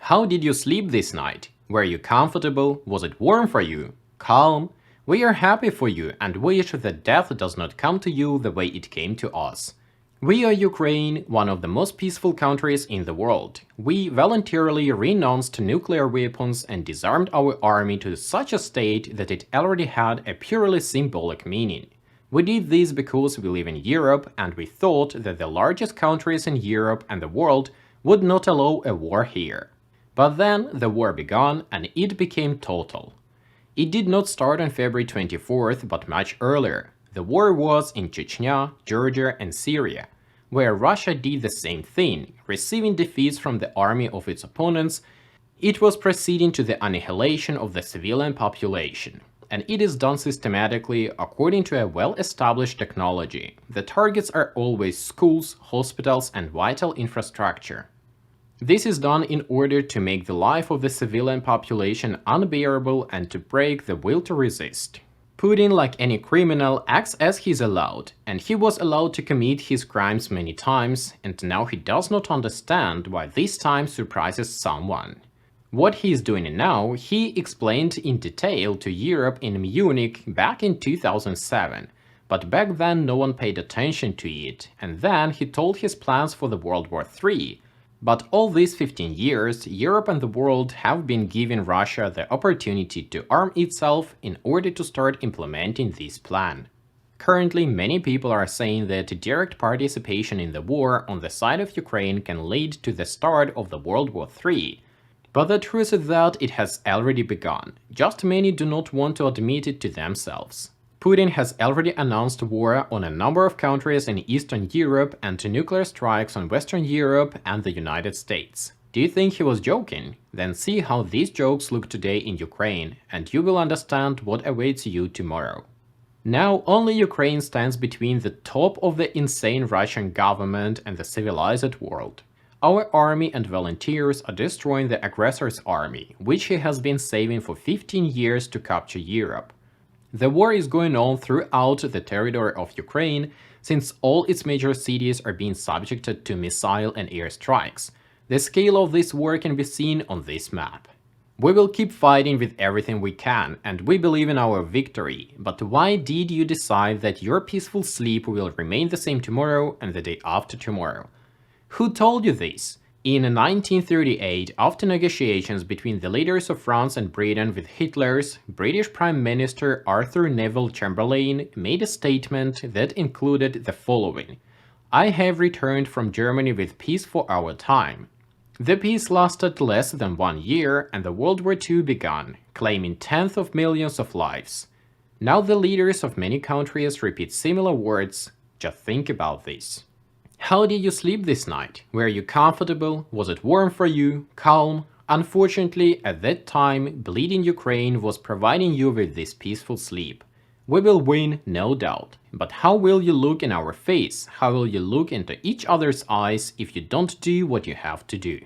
How did you sleep this night? Were you comfortable? Was it warm for you? Calm? We are happy for you and wish that death does not come to you the way it came to us. We are Ukraine, one of the most peaceful countries in the world. We voluntarily renounced nuclear weapons and disarmed our army to such a state that it already had a purely symbolic meaning. We did this because we live in Europe and we thought that the largest countries in Europe and the world would not allow a war here. But then the war began and it became total. It did not start on February 24th, but much earlier. The war was in Chechnya, Georgia and Syria, where Russia did the same thing, receiving defeats from the army of its opponents. It was proceeding to the annihilation of the civilian population. And it is done systematically according to a well-established technology. The targets are always schools, hospitals and vital infrastructure. This is done in order to make the life of the civilian population unbearable and to break the will to resist. Putin, like any criminal, acts as he's allowed, and he was allowed to commit his crimes many times, and now he does not understand why this time surprises someone. What he is doing now, he explained in detail to Europe in Munich back in 2007, but back then no one paid attention to it, and then he told his plans for the World War III. But all these 15 years, Europe and the world have been giving Russia the opportunity to arm itself in order to start implementing this plan. Currently, many people are saying that direct participation in the war on the side of Ukraine can lead to the start of the World War III. But the truth is that it has already begun, just many do not want to admit it to themselves. Putin has already announced war on a number of countries in Eastern Europe and nuclear strikes on Western Europe and the United States. Do you think he was joking? Then see how these jokes look today in Ukraine, and you will understand what awaits you tomorrow. Now only Ukraine stands between the top of the insane Russian government and the civilized world. Our army and volunteers are destroying the aggressor's army, which he has been saving for 15 years to capture Europe. The war is going on throughout the territory of Ukraine, since all its major cities are being subjected to missile and air strikes. The scale of this war can be seen on this map. We will keep fighting with everything we can, and we believe in our victory. But why did you decide that your peaceful sleep will remain the same tomorrow and the day after tomorrow? Who told you this? In 1938, after negotiations between the leaders of France and Britain with Hitler's, British Prime Minister Arthur Neville Chamberlain made a statement that included the following: "I have returned from Germany with peace for our time." The peace lasted less than 1 year and the World War II began, claiming tens of millions of lives. Now the leaders of many countries repeat similar words. Just think about this. How did you sleep this night? Were you comfortable? Was it warm for you? Calm? Unfortunately, at that time, bleeding Ukraine was providing you with this peaceful sleep. We will win, no doubt. But how will you look in our face? How will you look into each other's eyes if you don't do what you have to do?